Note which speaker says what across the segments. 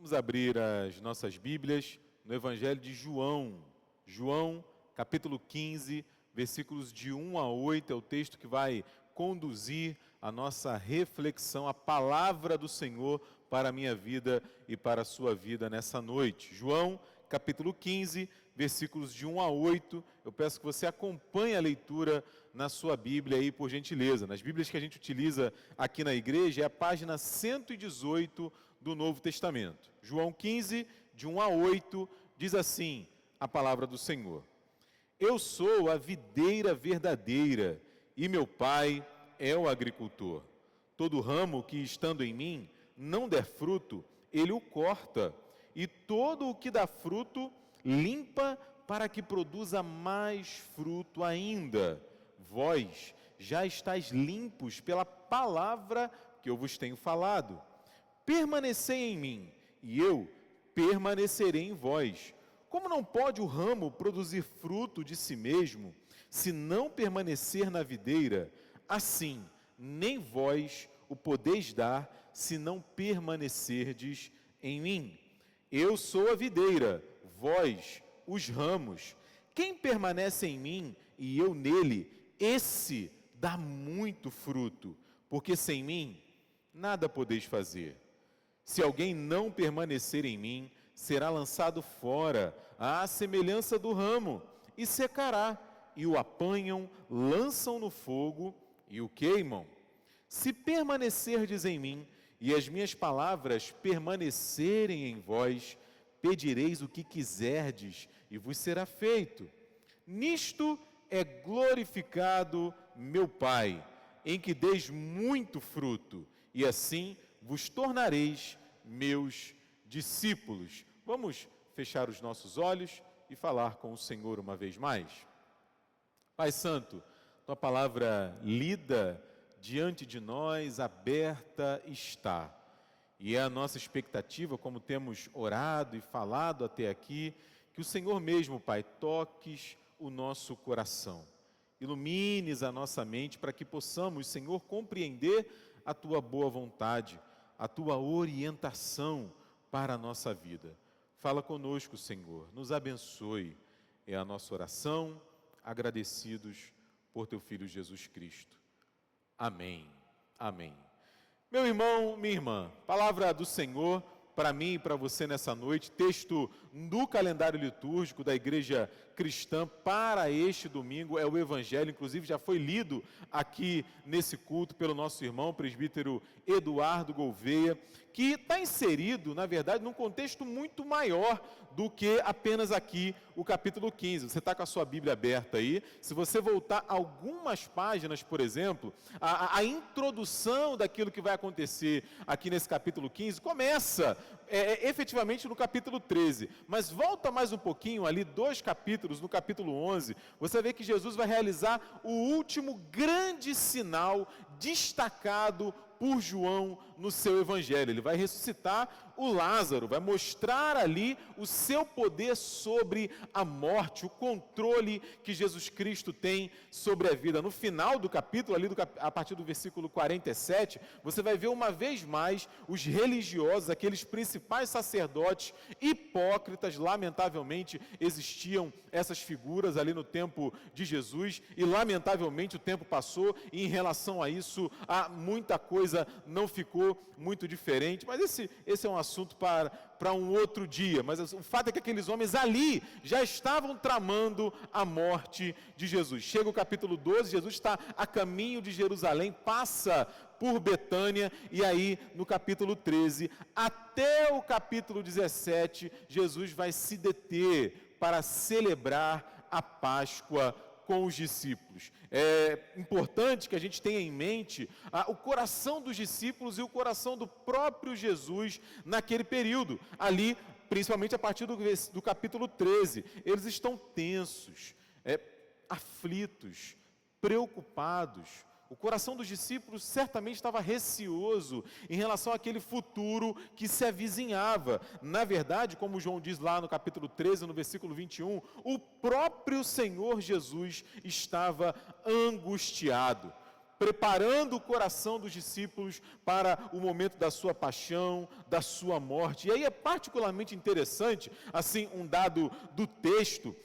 Speaker 1: Vamos abrir as nossas Bíblias no Evangelho de João. João, capítulo 15, versículos de 1 a 8, é o texto que vai conduzir a nossa reflexão, a palavra do Senhor para a minha vida e para a sua vida nessa noite. João, capítulo 15, versículos de 1 a 8. Eu peço que você acompanhe a leitura na sua Bíblia aí, por gentileza. Nas Bíblias que a gente utiliza aqui na igreja, é a página 118 do Novo Testamento. João 15, de 1 a 8, diz assim a palavra do Senhor. Eu sou a videira verdadeira e meu Pai é o agricultor. Todo ramo que, estando em mim, não der fruto, ele o corta, e todo o que dá fruto, limpa para que produza mais fruto ainda. Vós já estáis limpos pela palavra que eu vos tenho falado. Permanecei em mim, e eu permanecerei em vós. Como não pode o ramo produzir fruto de si mesmo, se não permanecer na videira, assim nem vós o podeis dar, se não permanecerdes em mim. Eu sou a videira, vós os ramos. Quem permanece em mim e eu nele, esse dá muito fruto, porque sem mim nada podeis fazer. Se alguém não permanecer em mim, será lançado fora, à semelhança do ramo, e secará, e o apanham, lançam no fogo e o queimam. Se permanecerdes em mim, e as minhas palavras permanecerem em vós, pedireis o que quiserdes, e vos será feito. Nisto é glorificado meu Pai, em que deis muito fruto, e assim vos tornareis meus discípulos. Vamos fechar os nossos olhos e falar com o Senhor uma vez mais. Pai Santo, tua palavra lida diante de nós, aberta está. E é a nossa expectativa, como temos orado e falado até aqui, que o Senhor mesmo, Pai, toques o nosso coração. Ilumines a nossa mente para que possamos, Senhor, compreender a tua boa vontade, a tua orientação para a nossa vida. Fala conosco, Senhor, nos abençoe. É a nossa oração, agradecidos por teu Filho Jesus Cristo. Amém. Amém. Meu irmão, minha irmã, palavra do Senhor para mim e para você nessa noite, texto do calendário litúrgico da Igreja Cristã para este domingo, é o Evangelho, inclusive já foi lido aqui nesse culto pelo nosso irmão, presbítero Eduardo Gouveia, que está inserido, na verdade, num contexto muito maior do que apenas aqui o capítulo 15. Você está com a sua Bíblia aberta aí, se você voltar algumas páginas, por exemplo, a introdução daquilo que vai acontecer aqui nesse capítulo 15, começa efetivamente no capítulo 13, mas volta mais um pouquinho ali, 2 capítulos, no capítulo 11, você vê que Jesus vai realizar o último grande sinal destacado por João no seu evangelho. Ele vai ressuscitar o Lázaro, vai mostrar ali o seu poder sobre a morte, o controle que Jesus Cristo tem sobre a vida. No final do capítulo, ali a partir do versículo 47, você vai ver uma vez mais os religiosos, aqueles principais sacerdotes hipócritas. Lamentavelmente existiam essas figuras ali no tempo de Jesus e lamentavelmente o tempo passou e em relação a isso muita coisa não ficou muito diferente, mas esse é um assunto para um outro dia. Mas o fato é que aqueles homens ali já estavam tramando a morte de Jesus. Chega o capítulo 12, Jesus está a caminho de Jerusalém, passa por Betânia, e aí no capítulo 13 até o capítulo 17, Jesus vai se deter para celebrar a Páscoa com os discípulos. É importante que a gente tenha em mente o coração dos discípulos e o coração do próprio Jesus naquele período, ali, principalmente a partir do capítulo 13. Eles estão tensos, aflitos, preocupados. O coração dos discípulos certamente estava receoso em relação àquele futuro que se avizinhava. Na verdade, como João diz lá no capítulo 13, no versículo 21, o próprio Senhor Jesus estava angustiado. preparando o coração dos discípulos para o momento da sua paixão, da sua morte. E aí é particularmente interessante, assim, um dado do texto,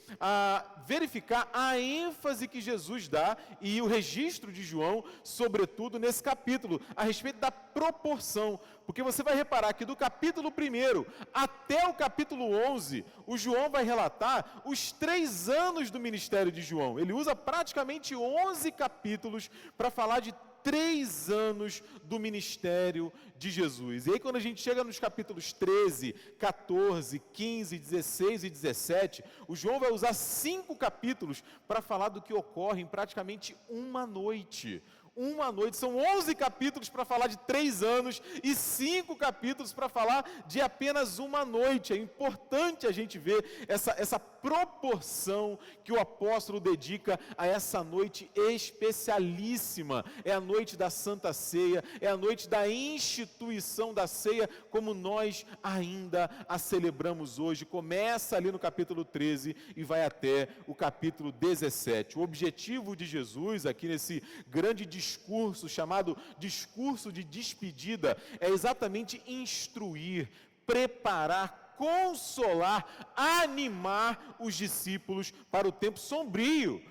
Speaker 1: verificar a ênfase que Jesus dá e o registro de João, sobretudo nesse capítulo, a respeito da proporção. Porque você vai reparar que do capítulo 1 até o capítulo 11, o João vai relatar os 3 anos do ministério de João. Ele usa praticamente 11 capítulos para falar de 3 anos do ministério de Jesus. E aí quando a gente chega nos capítulos 13, 14, 15, 16 e 17, o João vai usar 5 capítulos para falar do que ocorre em praticamente uma noite. São 11 capítulos para falar de 3 anos e 5 capítulos para falar de apenas uma noite. É importante a gente ver essa proporção que o apóstolo dedica a essa noite especialíssima. É a noite da Santa Ceia, é a noite da instituição da ceia, como nós ainda a celebramos hoje. Começa ali no capítulo 13 e vai até o capítulo 17. O objetivo de Jesus aqui nesse grande discurso, chamado discurso de despedida, é exatamente instruir, preparar, consolar, animar os discípulos para o tempo sombrio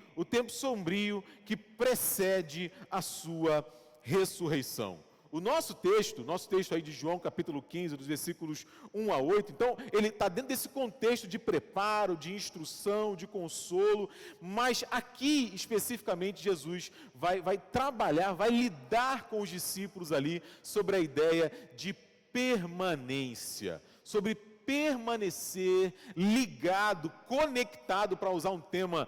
Speaker 1: que precede a sua ressurreição. O nosso texto aí de João, capítulo 15, dos versículos 1 a 8, então, ele está dentro desse contexto de preparo, de instrução, de consolo, mas aqui, especificamente, Jesus vai trabalhar, vai lidar com os discípulos ali sobre a ideia de permanência, sobre permanecer ligado, conectado, para usar um tema,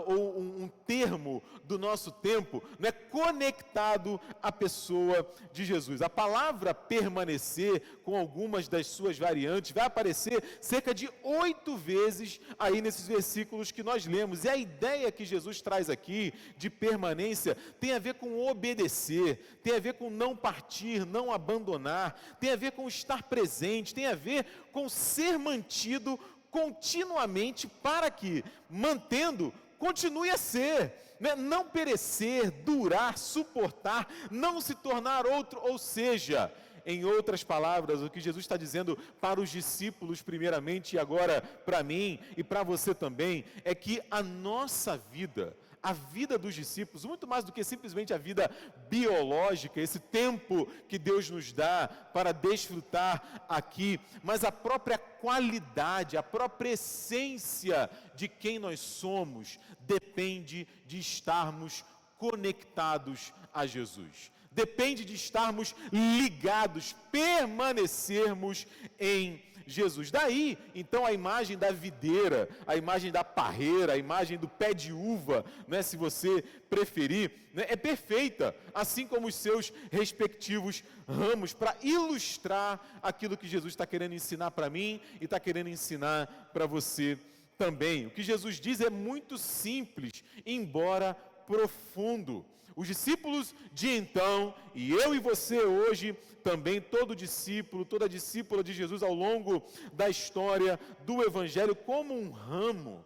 Speaker 1: ou um termo do nosso tempo, né? Conectado à pessoa de Jesus. A palavra permanecer, com algumas das suas variantes, vai aparecer cerca de 8 vezes aí nesses versículos que nós lemos. E a ideia que Jesus traz aqui, de permanência, tem a ver com obedecer, tem a ver com não partir, não abandonar, tem a ver com estar presente, tem a ver com ser mantido continuamente, para que, mantendo, continue a ser, né? Não perecer, durar, suportar, não se tornar outro, ou seja, em outras palavras, o que Jesus está dizendo para os discípulos primeiramente, e agora para mim e para você também, é que a nossa vida, a vida dos discípulos, muito mais do que simplesmente a vida biológica, esse tempo que Deus nos dá para desfrutar aqui, mas a própria qualidade, a própria essência de quem nós somos, depende de estarmos conectados a Jesus. Depende de estarmos ligados, permanecermos em Jesus. Daí, então, a imagem da videira, a imagem da parreira, a imagem do pé de uva, né, se você preferir, né, é perfeita, assim como os seus respectivos ramos, para ilustrar aquilo que Jesus está querendo ensinar para mim e está querendo ensinar para você também. O que Jesus diz é muito simples, embora profundo. Os discípulos de então, e eu e você hoje, também todo discípulo, toda discípula de Jesus ao longo da história do Evangelho, como um ramo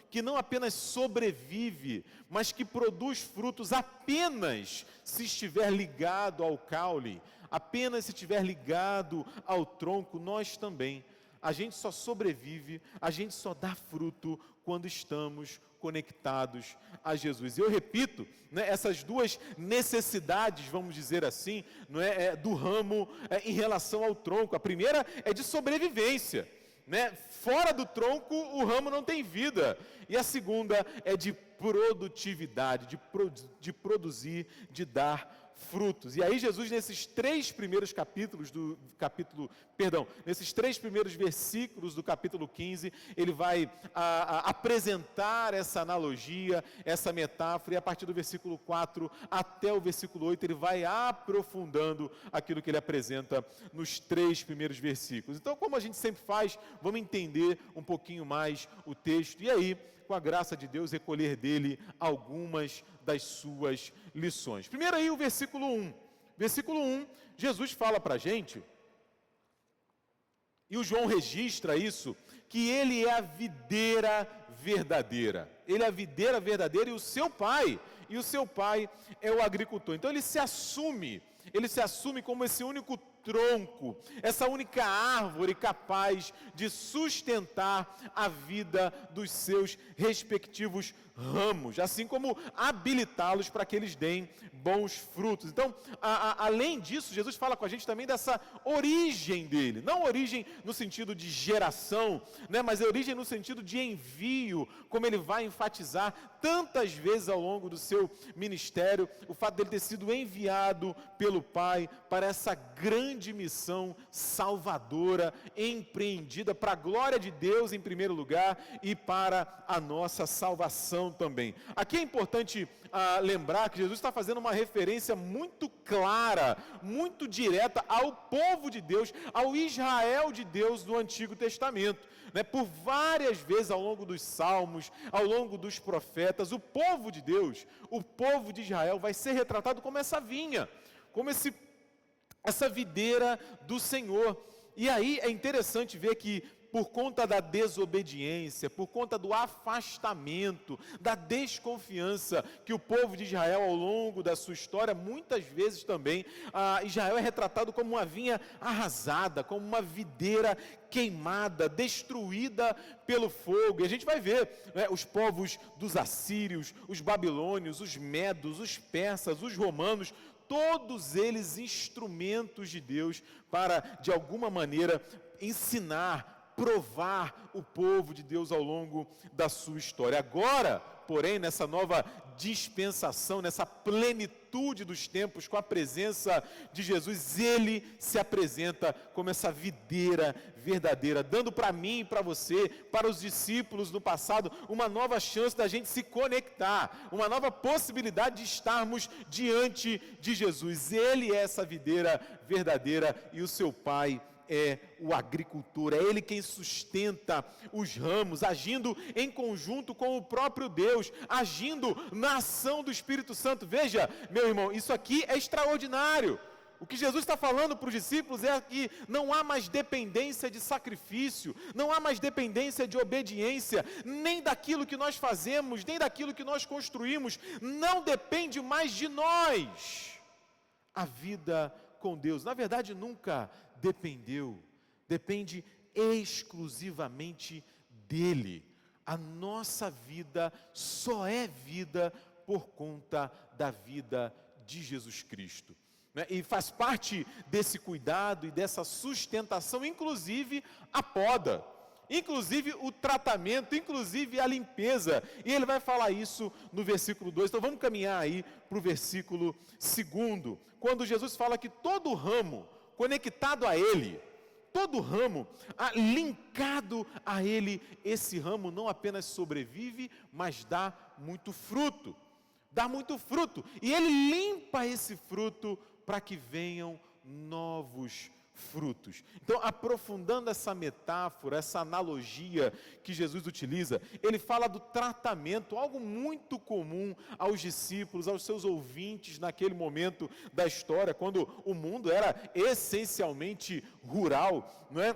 Speaker 1: que não apenas sobrevive, mas que produz frutos apenas se estiver ligado ao caule, apenas se estiver ligado ao tronco. Nós também. A gente só sobrevive, a gente só dá fruto quando estamos conectados a Jesus. E eu repito, né, essas duas necessidades, vamos dizer assim, não é, do ramo em relação ao tronco. A primeira é de sobrevivência, né? Fora do tronco, o ramo não tem vida. E a segunda é de produtividade, de produzir, de dar frutos. E aí Jesus, nesses 3 primeiros nesses 3 primeiros versículos do capítulo 15, ele vai apresentar essa analogia, essa metáfora, e a partir do versículo 4 até o versículo 8, ele vai aprofundando aquilo que ele apresenta nos 3 primeiros versículos. Então, como a gente sempre faz, vamos entender um pouquinho mais o texto, e aí, com a graça de Deus, recolher dele algumas das suas lições. Primeiro aí o versículo 1. Versículo 1, Jesus fala para a gente, e o João registra isso, que ele é a videira verdadeira. Ele é a videira verdadeira e o seu pai, e o seu pai é o agricultor. Então ele se assume como esse único tronco, essa única árvore capaz de sustentar a vida dos seus respectivos ramos, assim como habilitá-los para que eles deem bons frutos. Então, além disso, Jesus fala com a gente também dessa origem dele, não origem no sentido de geração, né, mas origem no sentido de envio, como ele vai enfatizar tantas vezes ao longo do seu ministério, o fato dele ter sido enviado pelo Pai para essa grande missão salvadora, empreendida para a glória de Deus em primeiro lugar e para a nossa salvação também. Aqui é importante lembrar que Jesus está fazendo uma referência muito clara, muito direta ao povo de Deus, ao Israel de Deus do Antigo Testamento. Por várias vezes ao longo dos Salmos, ao longo dos profetas, o povo de Deus, o povo de Israel vai ser retratado como essa vinha, como essa videira do Senhor. E aí é interessante ver que por conta da desobediência, por conta do afastamento, da desconfiança que o povo de Israel ao longo da sua história, muitas vezes também, Israel é retratado como uma vinha arrasada, como uma videira queimada, destruída pelo fogo. E a gente vai ver, né, os povos dos assírios, os babilônios, os medos, os persas, os romanos, todos eles instrumentos de Deus para, de alguma maneira, ensinar, provar o povo de Deus ao longo da sua história. Agora, porém, nessa nova dispensação, nessa plenitude dos tempos, com a presença de Jesus, ele se apresenta como essa videira verdadeira, dando para mim e para você, para os discípulos do passado, uma nova chance da gente se conectar, uma nova possibilidade de estarmos diante de Jesus. Ele é essa videira verdadeira e o seu Pai é o agricultor, é ele quem sustenta os ramos, agindo em conjunto com o próprio Deus, agindo na ação do Espírito Santo. Veja, meu irmão, isso aqui é extraordinário. O que Jesus está falando para os discípulos é que não há mais dependência de sacrifício, não há mais dependência de obediência, nem daquilo que nós fazemos, nem daquilo que nós construímos, não depende mais de nós. A vida com Deus, na verdade, nunca dependeu, depende exclusivamente dele. A nossa vida só é vida por conta da vida de Jesus Cristo, né? E faz parte desse cuidado e dessa sustentação, inclusive a poda, inclusive o tratamento, inclusive a limpeza, e ele vai falar isso no versículo 2, então vamos caminhar aí para o versículo 2, quando Jesus fala que todo ramo conectado a ele, todo ramo linkado a ele, esse ramo não apenas sobrevive, mas dá muito fruto, e ele limpa esse fruto para que venham novos frutos. Então, aprofundando essa metáfora, essa analogia que Jesus utiliza, ele fala do tratamento, algo muito comum aos discípulos, aos seus ouvintes naquele momento da história, quando o mundo era essencialmente rural, não é?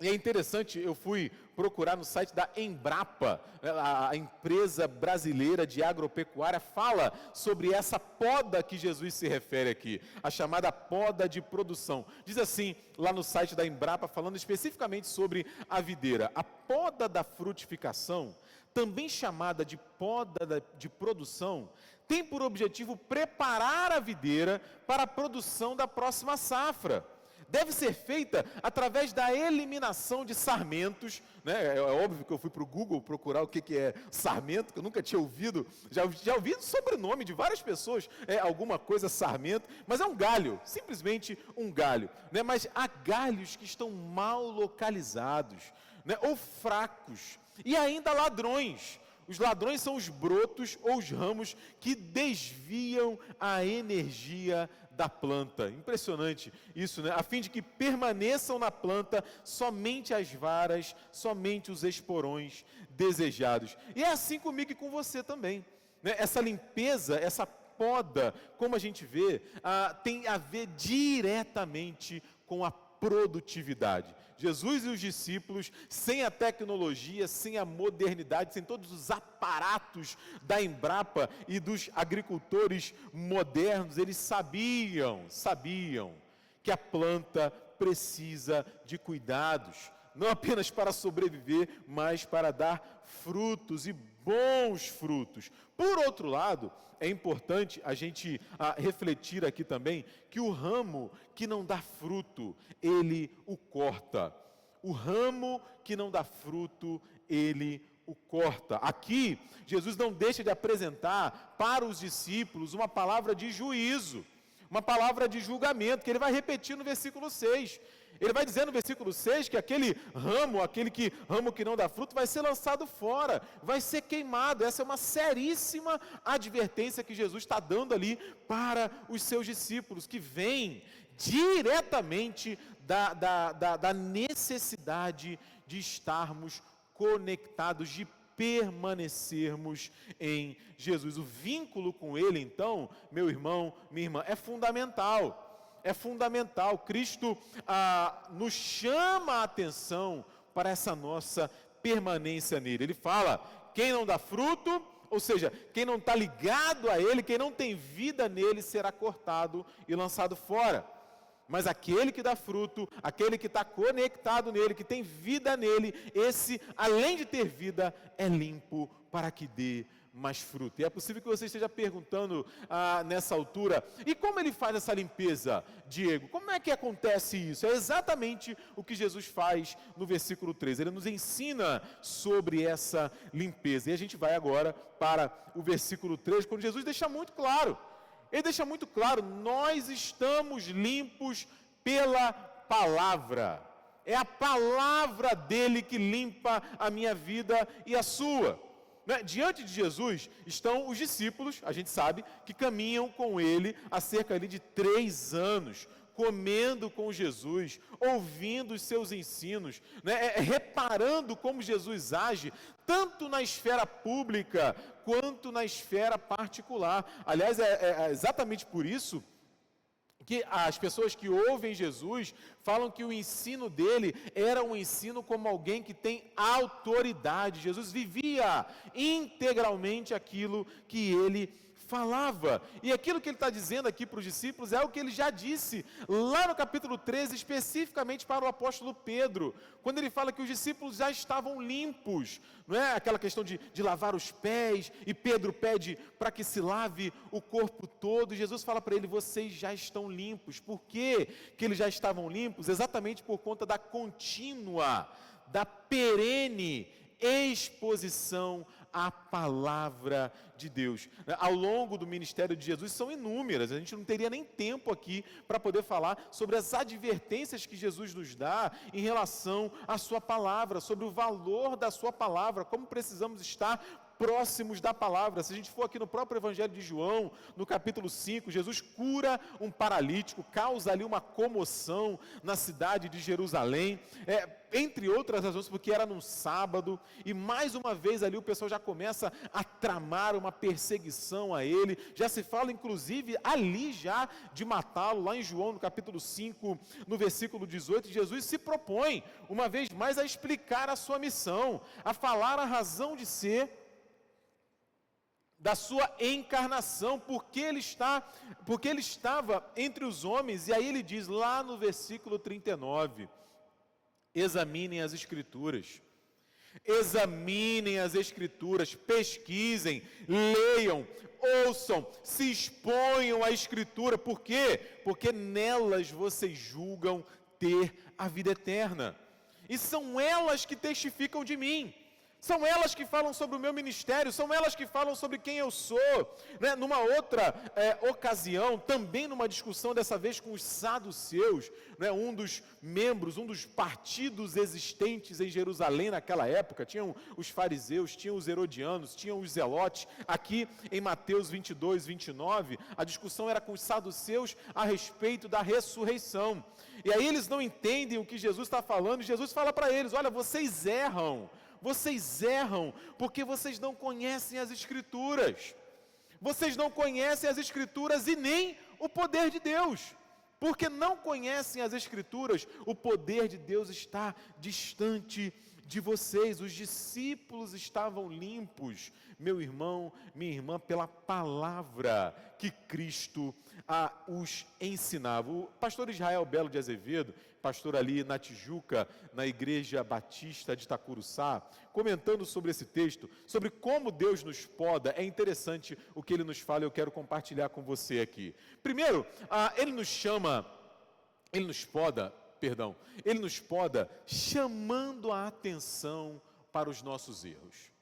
Speaker 1: E é interessante, eu fui procurar no site da Embrapa, a empresa brasileira de agropecuária, fala sobre essa poda que Jesus se refere aqui, a chamada poda de produção. Diz assim, lá no site da Embrapa, falando especificamente sobre a videira: a poda da frutificação, também chamada de poda de produção, tem por objetivo preparar a videira para a produção da próxima safra. Deve ser feita através da eliminação de sarmentos, né? É óbvio que eu fui para o Google procurar o que é sarmento, que eu nunca tinha ouvido, já ouvi o sobrenome de várias pessoas, alguma coisa sarmento, mas é um galho, simplesmente um galho, né? Mas há galhos que estão mal localizados, né? Ou fracos, e ainda ladrões. Os ladrões são os brotos ou os ramos que desviam a energia da planta. Impressionante isso, né? A fim de que permaneçam na planta somente as varas, somente os esporões desejados. E é assim comigo e com você também, né? Essa limpeza, essa poda, como a gente vê, tem a ver diretamente com a produtividade. Jesus e os discípulos, sem a tecnologia, sem a modernidade, sem todos os aparatos da Embrapa e dos agricultores modernos, eles sabiam que a planta precisa de cuidados, não apenas para sobreviver, mas para dar frutos e bons frutos. Por outro lado, é importante a gente refletir aqui também que o ramo que não dá fruto, ele o corta. O ramo que não dá fruto, ele o corta. Aqui, Jesus não deixa de apresentar para os discípulos uma palavra de juízo, uma palavra de julgamento, que ele vai repetir no versículo 6. Ele vai dizer no versículo 6 que aquele ramo que não dá fruto vai ser lançado fora, vai ser queimado. Essa é uma seríssima advertência que Jesus está dando ali para os seus discípulos, que vem diretamente da necessidade de estarmos conectados, de permanecermos em Jesus. O vínculo com Ele, então, meu irmão, minha irmã, é fundamental. É fundamental. Cristo nos chama a atenção para essa nossa permanência nele. Ele fala, quem não dá fruto, ou seja, quem não está ligado a Ele, quem não tem vida nele, será cortado e lançado fora. Mas aquele que dá fruto, aquele que está conectado nele, que tem vida nele, esse, além de ter vida, é limpo para que dê mais fruto. E é possível que você esteja perguntando nessa altura, e como ele faz essa limpeza, Diego? Como é que acontece isso? É exatamente o que Jesus faz no versículo 13. Ele nos ensina sobre essa limpeza. E a gente vai agora para o versículo 13, quando Jesus deixa muito claro. Ele deixa muito claro, nós estamos limpos pela palavra. É a palavra dele que limpa a minha vida e a sua. Diante de Jesus estão os discípulos, a gente sabe, que caminham com ele há cerca de 3 anos, comendo com Jesus, ouvindo os seus ensinos, reparando como Jesus age, tanto na esfera pública, quanto na esfera particular. Aliás, é exatamente por isso que as pessoas que ouvem Jesus falam que o ensino dele era um ensino como alguém que tem autoridade. Jesus vivia integralmente aquilo que ele falava. E aquilo que ele está dizendo aqui para os discípulos é o que ele já disse lá no capítulo 13, especificamente para o apóstolo Pedro, quando ele fala que os discípulos já estavam limpos. Não é aquela questão de lavar os pés, e Pedro pede para que se lave o corpo todo, e Jesus fala para ele, vocês já estão limpos. Por que eles já estavam limpos? Exatamente por conta da contínua, da perene exposição à palavra de Deus. Ao longo do ministério de Jesus são inúmeras, a gente não teria nem tempo aqui para poder falar sobre as advertências que Jesus nos dá em relação à sua palavra, sobre o valor da sua palavra, como precisamos estar próximos da palavra. Se a gente for aqui no próprio Evangelho de João, no capítulo 5, Jesus cura um paralítico, causa ali uma comoção na cidade de Jerusalém, entre outras razões, porque era num sábado, e mais uma vez ali o pessoal já começa a tramar uma perseguição a ele, já se fala inclusive ali já de matá-lo, lá em João no capítulo 5, no versículo 18, Jesus se propõe uma vez mais a explicar a sua missão, a falar a razão de ser da sua encarnação, porque ele estava entre os homens. E aí ele diz lá no versículo 39, examinem as escrituras, pesquisem, leiam, ouçam, se exponham à escritura. Por quê? Porque nelas vocês julgam ter a vida eterna, e são elas que testificam de mim. São elas que falam sobre o meu ministério, são elas que falam sobre quem eu sou. Numa outra ocasião, também numa discussão, dessa vez com os saduceus, um dos membros, um dos partidos existentes em Jerusalém naquela época, tinham os fariseus, tinham os herodianos, tinham os zelotes. Aqui em Mateus 22, 29, a discussão era com os saduceus a respeito da ressurreição. E aí eles não entendem o que Jesus está falando, e Jesus fala para eles, olha, vocês erram porque vocês não conhecem as Escrituras. Vocês não conhecem as Escrituras e nem o poder de Deus. porque não conhecem as Escrituras, o poder de Deus está distante de vocês. Os discípulos estavam limpos, meu irmão, minha irmã, pela palavra que Cristo os ensinava. O pastor Israel Belo de Azevedo, pastor ali na Tijuca, na Igreja Batista de Itacuruçá, comentando sobre esse texto, sobre como Deus nos poda, é interessante o que ele nos fala e eu quero compartilhar com você aqui. Primeiro, ele nos poda chamando a atenção para os nossos erros.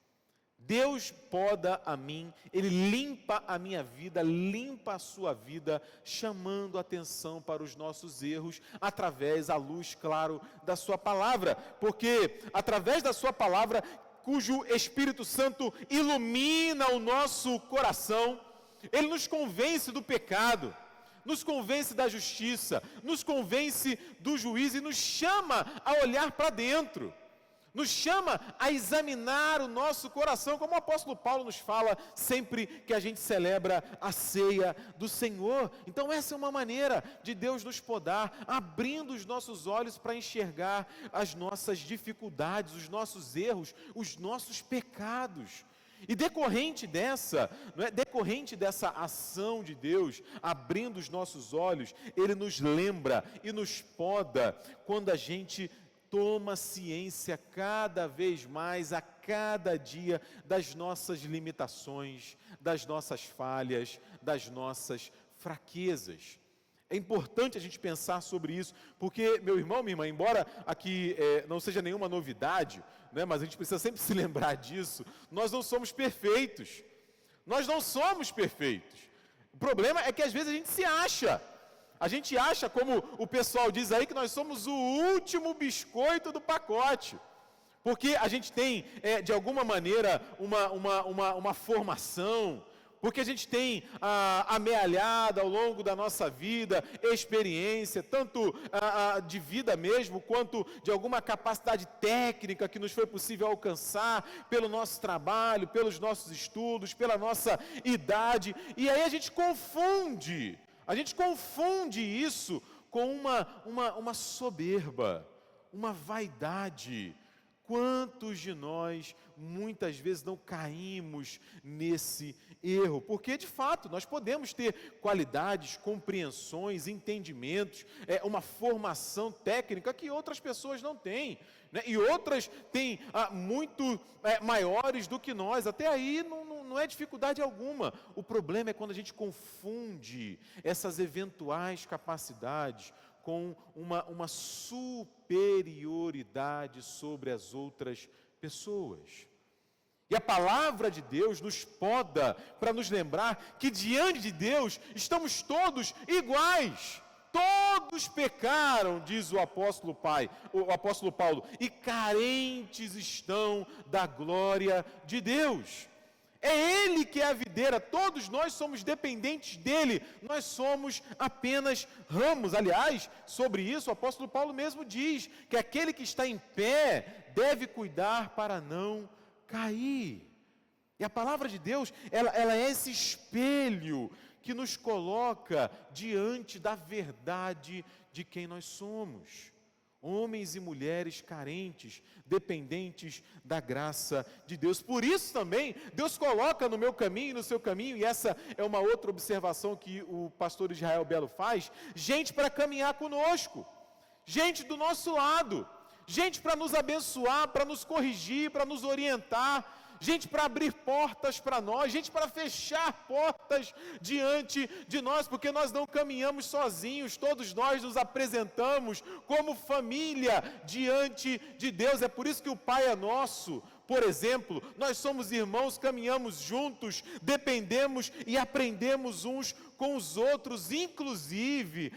Speaker 1: Deus poda a mim, Ele limpa a minha vida, limpa a sua vida, chamando a atenção para os nossos erros, através da luz, claro, da sua palavra, porque através da sua palavra, cujo Espírito Santo ilumina o nosso coração, Ele nos convence do pecado, nos convence da justiça, nos convence do juízo e nos chama a olhar para dentro, nos chama a examinar o nosso coração, como o apóstolo Paulo nos fala sempre que a gente celebra a ceia do Senhor. Então essa é uma maneira de Deus nos podar, abrindo os nossos olhos para enxergar as nossas dificuldades, os nossos erros, os nossos pecados. E decorrente dessa ação de Deus, abrindo os nossos olhos, Ele nos lembra e nos poda quando a gente toma ciência cada vez mais, a cada dia, das nossas limitações, das nossas falhas, das nossas fraquezas. É importante a gente pensar sobre isso, porque, meu irmão, minha irmã, embora aqui não seja nenhuma novidade, né, mas a gente precisa sempre se lembrar disso, nós não somos perfeitos. Nós não somos perfeitos. O problema é que às vezes a gente se acha. A gente acha, como o pessoal diz aí, que nós somos o último biscoito do pacote. Porque a gente tem, de alguma maneira, uma formação, porque a gente tem amealhado ao longo da nossa vida, experiência, tanto de vida mesmo, quanto de alguma capacidade técnica que nos foi possível alcançar pelo nosso trabalho, pelos nossos estudos, pela nossa idade, e aí a gente confunde isso com uma soberba, uma vaidade. Quantos de nós, muitas vezes, não caímos nesse erro? Porque, de fato, nós podemos ter qualidades, compreensões, entendimentos, uma formação técnica que outras pessoas não têm, né? E outras têm muito maiores do que nós. Até aí não é dificuldade alguma. O problema é quando a gente confunde essas eventuais capacidades com uma superioridade sobre as outras pessoas. E a palavra de Deus nos poda para nos lembrar que diante de Deus estamos todos iguais. Todos pecaram, diz o apóstolo Paulo, e carentes estão da glória de Deus. É Ele que é a videira, todos nós somos dependentes dEle, nós somos apenas ramos. Aliás, sobre isso o apóstolo Paulo mesmo diz, que aquele que está em pé deve cuidar para não cair. E a palavra de Deus, ela é esse espelho que nos coloca diante da verdade de quem nós somos. Homens e mulheres carentes, dependentes da graça de Deus. Por isso também, Deus coloca no meu caminho e no seu caminho, e essa é uma outra observação que o pastor Israel Belo faz, gente para caminhar conosco, gente do nosso lado, gente para nos abençoar, para nos corrigir, para nos orientar, gente para abrir portas para nós, gente para fechar portas diante de nós, porque nós não caminhamos sozinhos, todos nós nos apresentamos como família diante de Deus. É por isso que o Pai é nosso. Por exemplo, nós somos irmãos, caminhamos juntos, dependemos e aprendemos uns com os outros, inclusive,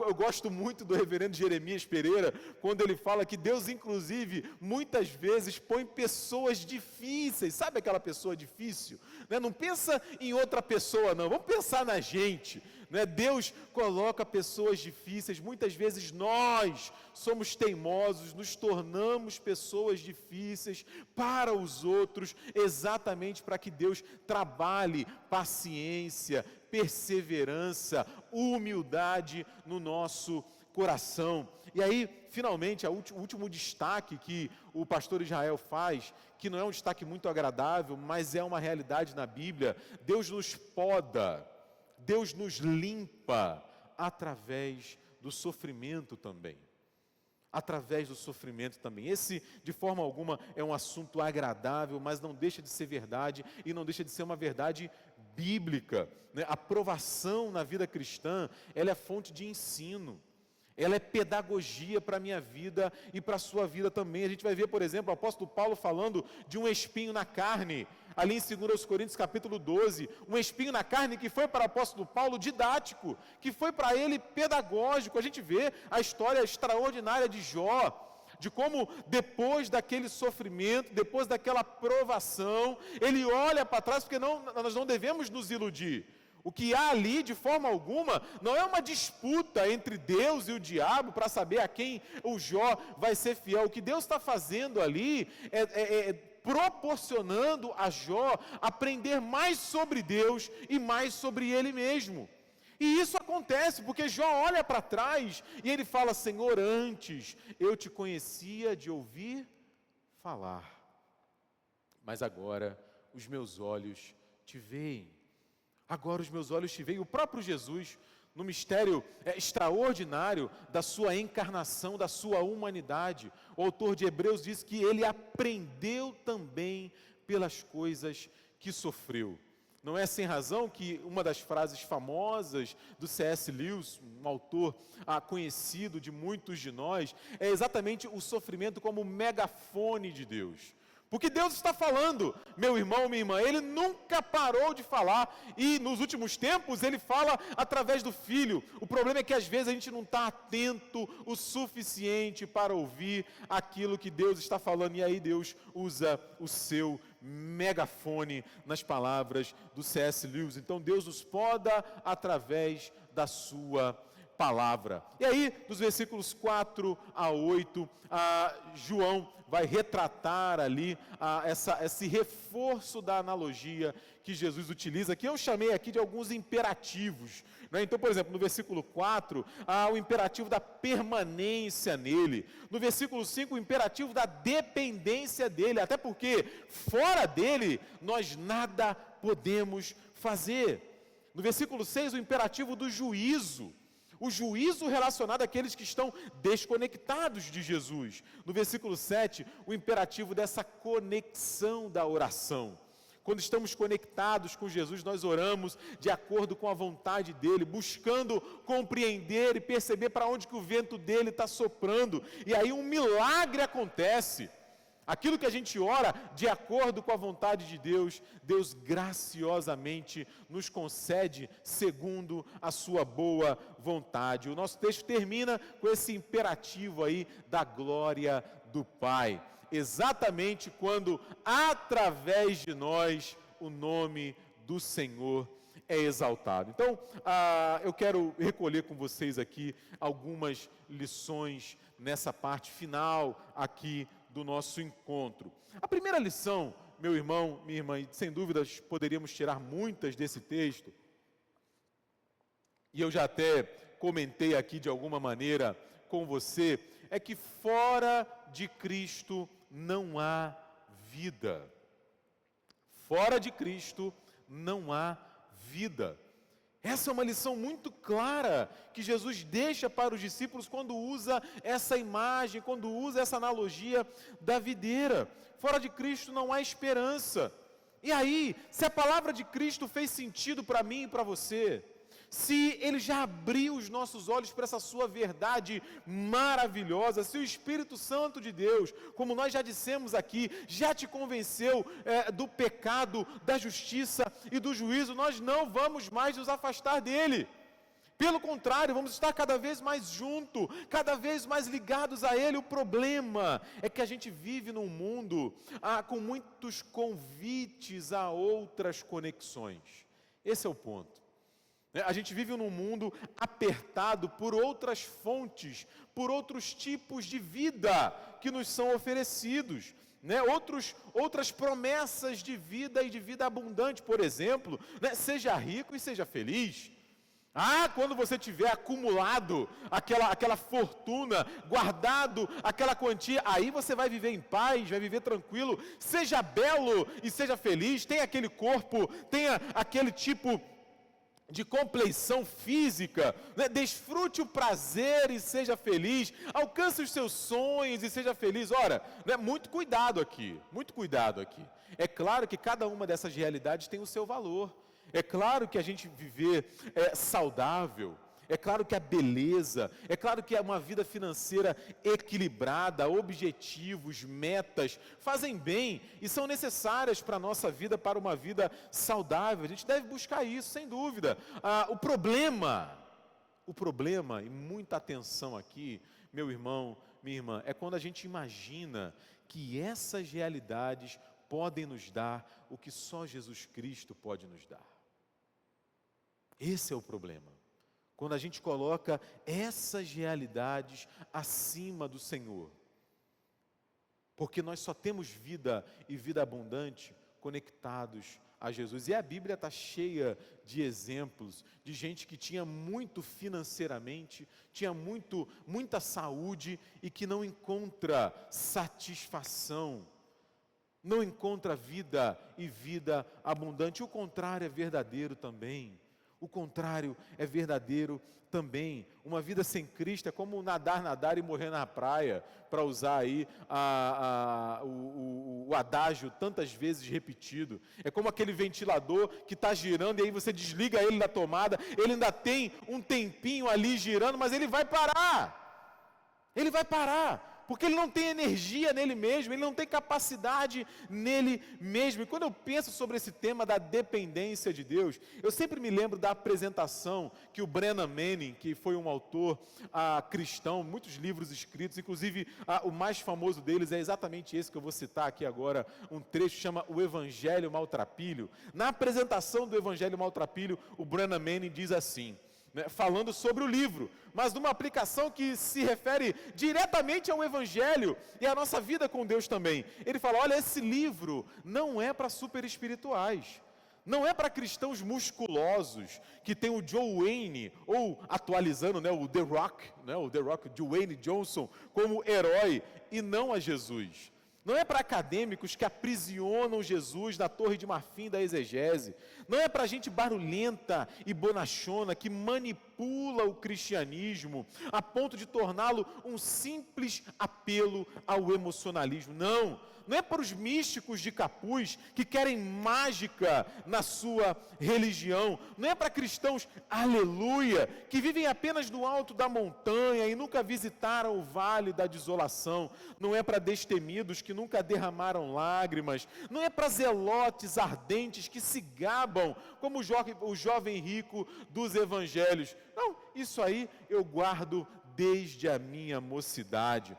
Speaker 1: eu gosto muito do reverendo Jeremias Pereira, quando ele fala que Deus, inclusive, muitas vezes põe pessoas difíceis. Sabe aquela pessoa difícil? Né? Não pensa em outra pessoa não, vamos pensar na gente. né? Deus coloca pessoas difíceis, muitas vezes nós somos teimosos, nos tornamos pessoas difíceis para os outros, exatamente para que Deus trabalhe paciência, perseverança, humildade no nosso coração. E aí, finalmente, o último destaque que o pastor Israel faz, que não é um destaque muito agradável, mas é uma realidade na Bíblia: Deus nos poda, Deus nos limpa através do sofrimento também. Através do sofrimento também. Esse, de forma alguma, é um assunto agradável, mas não deixa de ser verdade, e não deixa de ser uma verdade bíblica, né? A provação na vida cristã, ela é fonte de ensino, ela é pedagogia para a minha vida e para a sua vida também. A gente vai ver, por exemplo, o apóstolo Paulo falando de um espinho na carne, ali em 2 Coríntios capítulo 12, um espinho na carne que foi para o apóstolo Paulo didático, que foi para ele pedagógico. A gente vê a história extraordinária de Jó, de como depois daquele sofrimento, depois daquela provação, ele olha para trás, porque nós não devemos nos iludir. O que há ali, de forma alguma, não é uma disputa entre Deus e o diabo para saber a quem o Jó vai ser fiel. O que Deus está fazendo ali é proporcionando a Jó aprender mais sobre Deus e mais sobre ele mesmo. E isso acontece porque Jó olha para trás e ele fala: Senhor, antes eu te conhecia de ouvir falar, mas agora os meus olhos te veem. Agora os meus olhos te veem. O próprio Jesus, no mistério extraordinário da sua encarnação, da sua humanidade, o autor de Hebreus diz que ele aprendeu também pelas coisas que sofreu. Não é sem razão que uma das frases famosas do C.S. Lewis, um autor conhecido de muitos de nós, é exatamente o sofrimento como megafone de Deus. Porque Deus está falando, meu irmão, minha irmã, Ele nunca parou de falar, e nos últimos tempos Ele fala através do Filho. O problema é que às vezes a gente não está atento o suficiente para ouvir aquilo que Deus está falando, e aí Deus usa o seu megafone nas palavras do C.S. Lewis. Então Deus nos poda através da sua palavra. E aí, dos versículos 4 a 8, João vai retratar ali esse reforço da analogia que Jesus utiliza, que eu chamei aqui de alguns imperativos, né? Então, por exemplo, no versículo 4, há o imperativo da permanência nele. No versículo 5, o imperativo da dependência dele, até porque fora dele nós nada podemos fazer. No versículo 6, o imperativo do juízo. O juízo relacionado àqueles que estão desconectados de Jesus. No versículo 7, o imperativo dessa conexão da oração. Quando estamos conectados com Jesus, nós oramos de acordo com a vontade dEle, buscando compreender e perceber para onde que o vento dEle está soprando. E aí um milagre acontece. Aquilo que a gente ora de acordo com a vontade de Deus, Deus graciosamente nos concede segundo a sua boa vontade. O nosso texto termina com esse imperativo aí da glória do Pai. Exatamente quando, através de nós, o nome do Senhor é exaltado. Então, eu quero recolher com vocês aqui algumas lições nessa parte final aqui do nosso encontro. A primeira lição, meu irmão, minha irmã, e sem dúvidas poderíamos tirar muitas desse texto, e eu já até comentei aqui de alguma maneira com você, é que fora de Cristo não há vida. Fora de Cristo não há vida. Essa é uma lição muito clara que Jesus deixa para os discípulos quando usa essa imagem, quando usa essa analogia da videira. Fora de Cristo não há esperança. E aí, se a palavra de Cristo fez sentido para mim e para você, se Ele já abriu os nossos olhos para essa sua verdade maravilhosa, se o Espírito Santo de Deus, como nós já dissemos aqui, já te convenceu do pecado, da justiça e do juízo, nós não vamos mais nos afastar dEle. Pelo contrário, vamos estar cada vez mais juntos, cada vez mais ligados a Ele. O problema é que a gente vive num mundo com muitos convites a outras conexões. Esse é o ponto. A gente vive num mundo apertado por outras fontes, por outros tipos de vida que nos são oferecidos, né? Outras promessas de vida e de vida abundante, por exemplo, né? Seja rico e seja feliz. Quando você tiver acumulado aquela fortuna, guardado aquela quantia, aí você vai viver em paz, vai viver tranquilo. Seja belo e seja feliz, tenha aquele corpo, tenha aquele tipo de compleição física, né? Desfrute o prazer e seja feliz, alcance os seus sonhos e seja feliz. Ora, né? Muito cuidado aqui. É claro que cada uma dessas realidades tem o seu valor. É claro que a gente viver saudável, é claro que a beleza, é claro que uma vida financeira equilibrada, objetivos, metas, fazem bem e são necessárias para a nossa vida, para uma vida saudável. A gente deve buscar isso, sem dúvida. O problema, e muita atenção aqui, meu irmão, minha irmã, é quando a gente imagina que essas realidades podem nos dar o que só Jesus Cristo pode nos dar. Esse é o problema. Quando a gente coloca essas realidades acima do Senhor. Porque nós só temos vida e vida abundante conectados a Jesus. E a Bíblia está cheia de exemplos de gente que tinha muito financeiramente, tinha muita saúde e que não encontra satisfação, não encontra vida e vida abundante. O contrário é verdadeiro também. O contrário é verdadeiro também. Uma vida sem Cristo é como nadar e morrer na praia, para usar aí o adágio tantas vezes repetido. É como aquele ventilador que está girando e aí você desliga ele da tomada, ele ainda tem um tempinho ali girando, mas ele vai parar. Ele vai parar. Porque ele não tem energia nele mesmo, ele não tem capacidade nele mesmo. E quando eu penso sobre esse tema da dependência de Deus, eu sempre me lembro da apresentação que o Brennan Manning, que foi um autor cristão, muitos livros escritos, inclusive o mais famoso deles é exatamente esse que eu vou citar aqui agora, um trecho que chama O Evangelho Maltrapilho. Na apresentação do Evangelho Maltrapilho, o Brennan Manning diz assim, né, falando sobre o livro, mas numa aplicação que se refere diretamente ao Evangelho e à nossa vida com Deus também. Ele fala, olha, esse livro não é para super espirituais, não é para cristãos musculosos, que tem o Joe Wayne, ou atualizando, né, o The Rock, Dwayne Johnson, como herói, e não a Jesus. Não é para acadêmicos que aprisionam Jesus na torre de marfim da exegese. Não é para gente barulhenta e bonachona que manipula o cristianismo a ponto de torná-lo um simples apelo ao emocionalismo. Não é para os místicos de capuz que querem mágica na sua religião. Não é para cristãos, aleluia, que vivem apenas no alto da montanha e nunca visitaram o vale da desolação. Não é para destemidos que nunca derramaram lágrimas. Não é para zelotes ardentes que se gabam como o jovem rico dos evangelhos. Não, isso aí eu guardo desde a minha mocidade.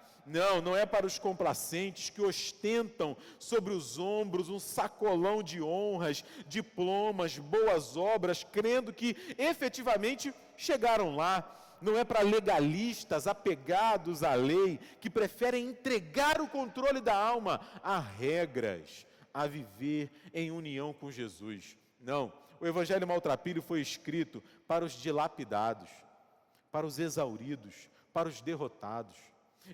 Speaker 1: Não é para os complacentes que ostentam sobre os ombros um sacolão de honras, diplomas, boas obras, crendo que efetivamente chegaram lá. Não é para legalistas apegados à lei, que preferem entregar o controle da alma a regras, a viver em união com Jesus. Não, o Evangelho Maltrapilho foi escrito para os dilapidados, para os exauridos, para os derrotados.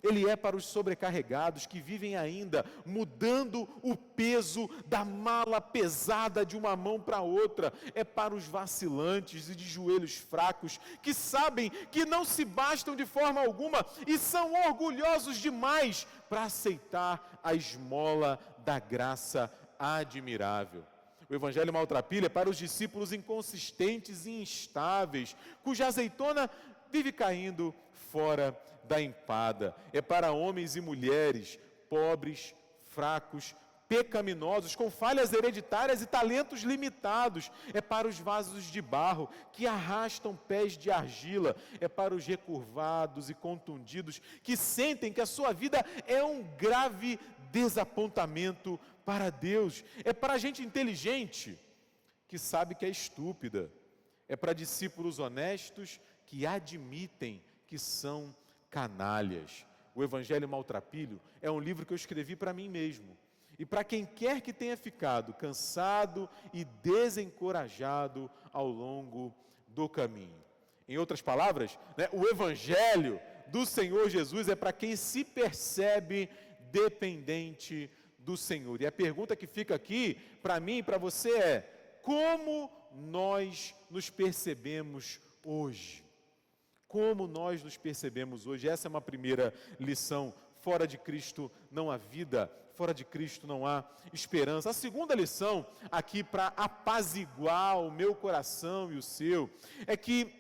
Speaker 1: Ele é para os sobrecarregados que vivem ainda mudando o peso da mala pesada de uma mão para outra. É para os vacilantes e de joelhos fracos que sabem que não se bastam de forma alguma e são orgulhosos demais para aceitar a esmola da graça admirável. O Evangelho Maltrapilho é para os discípulos inconsistentes e instáveis, cuja azeitona vive caindo fora da empada. É para homens e mulheres pobres, fracos, pecaminosos, com falhas hereditárias e talentos limitados. É para os vasos de barro que arrastam pés de argila. É para os recurvados e contundidos que sentem que a sua vida é um grave desapontamento para Deus. É para a gente inteligente que sabe que é estúpida. é para discípulos honestos que admitem que são canalhas. O Evangelho Maltrapilho é um livro que eu escrevi para mim mesmo. E para quem quer que tenha ficado cansado e desencorajado ao longo do caminho. Em outras palavras, o Evangelho do Senhor Jesus é para quem se percebe dependente do Senhor. E a pergunta que fica aqui, para mim e para você é: como nós nos percebemos hoje? Como nós nos percebemos hoje? Essa é uma primeira lição. Fora de Cristo não há vida, fora de Cristo não há esperança. A segunda lição, aqui para apaziguar o meu coração e o seu, é que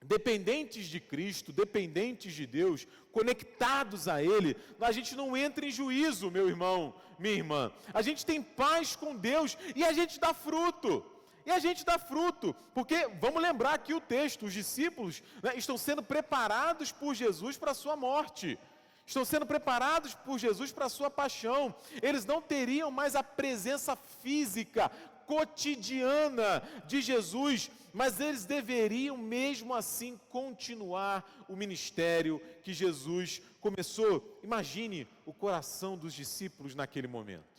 Speaker 1: dependentes de Cristo, dependentes de Deus, conectados a Ele, a gente não entra em juízo, meu irmão, minha irmã. A gente tem paz com Deus e a gente dá fruto. E a gente dá fruto, porque, vamos lembrar aqui o texto, os discípulos estão sendo preparados por Jesus para a sua morte. Estão sendo preparados por Jesus para a sua paixão. Eles não teriam mais a presença física, cotidiana de Jesus, mas eles deveriam mesmo assim continuar o ministério que Jesus começou. Imagine o coração dos discípulos naquele momento.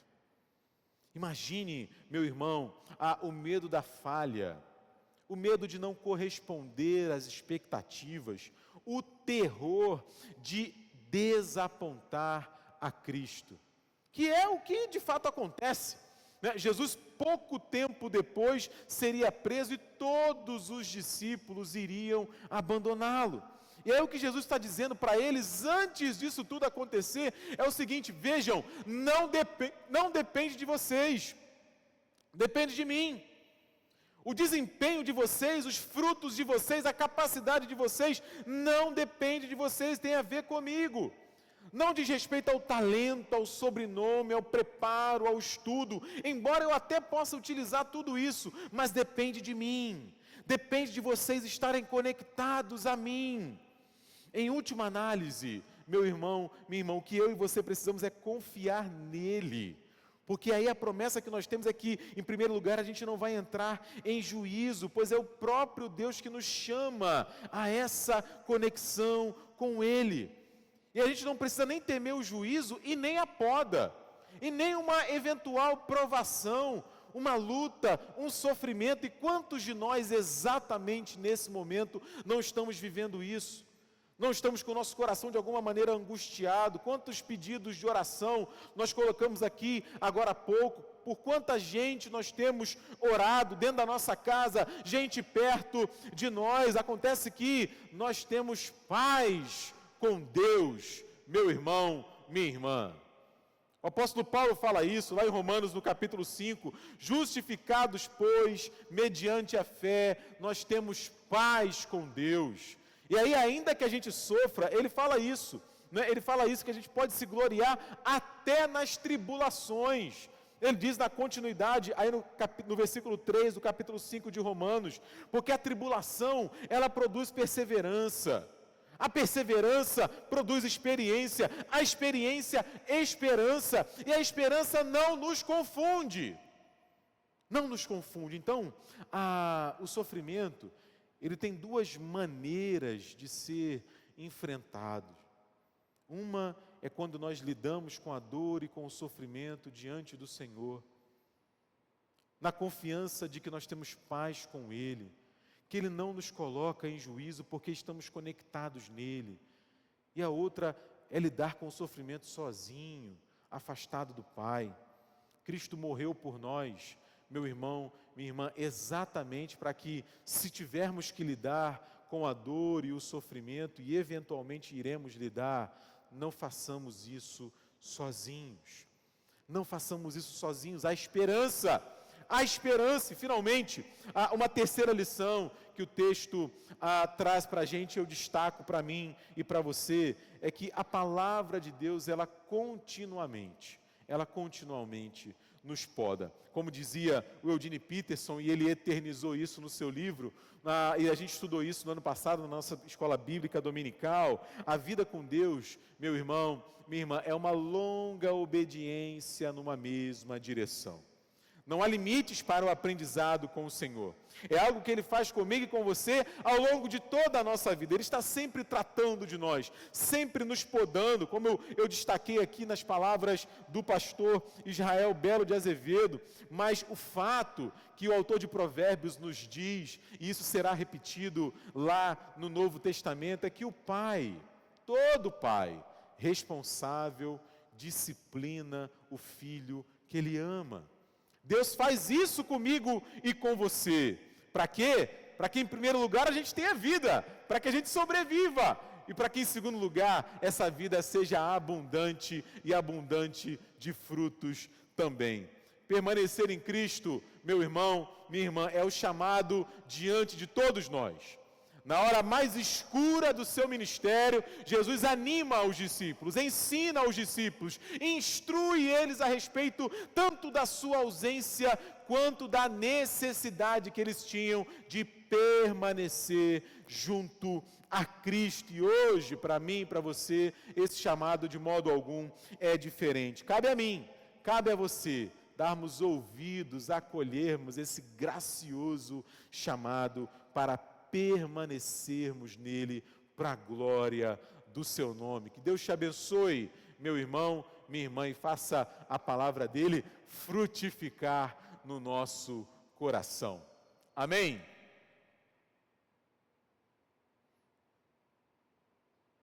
Speaker 1: Imagine, meu irmão, o medo da falha, o medo de não corresponder às expectativas, o terror de desapontar a Cristo, que é o que de fato acontece. Jesus, pouco tempo depois, seria preso e todos os discípulos iriam abandoná-lo. E aí o que Jesus está dizendo para eles, antes disso tudo acontecer, é o seguinte: vejam, não depende de vocês, depende de mim. O desempenho de vocês, os frutos de vocês, a capacidade de vocês, não depende de vocês, tem a ver comigo. Não diz respeito ao talento, ao sobrenome, ao preparo, ao estudo, embora eu até possa utilizar tudo isso, mas depende de mim, depende de vocês estarem conectados a mim. Em última análise, meu irmão, minha irmã, o que eu e você precisamos é confiar nele, porque aí a promessa que nós temos é que, em primeiro lugar, a gente não vai entrar em juízo, pois é o próprio Deus que nos chama a essa conexão com ele. E a gente não precisa nem temer o juízo e nem a poda, e nem uma eventual provação, uma luta, um sofrimento. E quantos de nós exatamente nesse momento não estamos vivendo isso? Não estamos com o nosso coração de alguma maneira angustiado? Quantos pedidos de oração nós colocamos aqui agora há pouco? Por quanta gente nós temos orado dentro da nossa casa, gente perto de nós? Acontece que nós temos paz com Deus, meu irmão, minha irmã. O apóstolo Paulo fala isso lá em Romanos no capítulo 5, justificados, pois, mediante a fé, nós temos paz com Deus. E aí, ainda que a gente sofra, ele fala isso, ele fala isso, que a gente pode se gloriar até nas tribulações. Ele diz na continuidade, aí no versículo 3 do capítulo 5 de Romanos, porque a tribulação, ela produz perseverança. A perseverança produz experiência, a experiência, esperança, e a esperança não nos confunde. Não nos confunde. Então, o sofrimento, ele tem duas maneiras de ser enfrentado. Uma é quando nós lidamos com a dor e com o sofrimento diante do Senhor, na confiança de que nós temos paz com Ele, que Ele não nos coloca em juízo porque estamos conectados nele. E a outra é lidar com o sofrimento sozinho, afastado do Pai. Cristo morreu por nós, meu irmão, minha irmã, exatamente para que, se tivermos que lidar com a dor e o sofrimento, e eventualmente iremos lidar, não façamos isso sozinhos. Não façamos isso sozinhos. A esperança, e finalmente, uma terceira lição que o texto traz para a gente, eu destaco para mim e para você, é que a palavra de Deus, ela continuamente nos poda. Como dizia o Eugene Peterson, e ele eternizou isso no seu livro, e a gente estudou isso no ano passado na nossa escola bíblica dominical, a vida com Deus, meu irmão, minha irmã, é uma longa obediência numa mesma direção. Não há limites para o aprendizado com o Senhor. É algo que Ele faz comigo e com você ao longo de toda a nossa vida. Ele está sempre tratando de nós, sempre nos podando, como eu destaquei aqui nas palavras do pastor Israel Belo de Azevedo. Mas o fato que o autor de Provérbios nos diz, e isso será repetido lá no Novo Testamento, é que o pai, todo pai, responsável, disciplina o filho que Ele ama. Deus faz isso comigo e com você. Para quê? Para que em primeiro lugar a gente tenha vida, para que a gente sobreviva. E para que em segundo lugar essa vida seja abundante e abundante de frutos também. Permanecer em Cristo, meu irmão, minha irmã, é o chamado diante de todos nós. Na hora mais escura do seu ministério, Jesus anima os discípulos, ensina os discípulos, instrui eles a respeito tanto da sua ausência, quanto da necessidade que eles tinham de permanecer junto a Cristo. E hoje, para mim e para você, esse chamado de modo algum é diferente. Cabe a mim, cabe a você, darmos ouvidos, acolhermos esse gracioso chamado para permanecermos nele para a glória do seu nome. Que Deus te abençoe, meu irmão, minha irmã, e faça a palavra dele frutificar no nosso coração. Amém?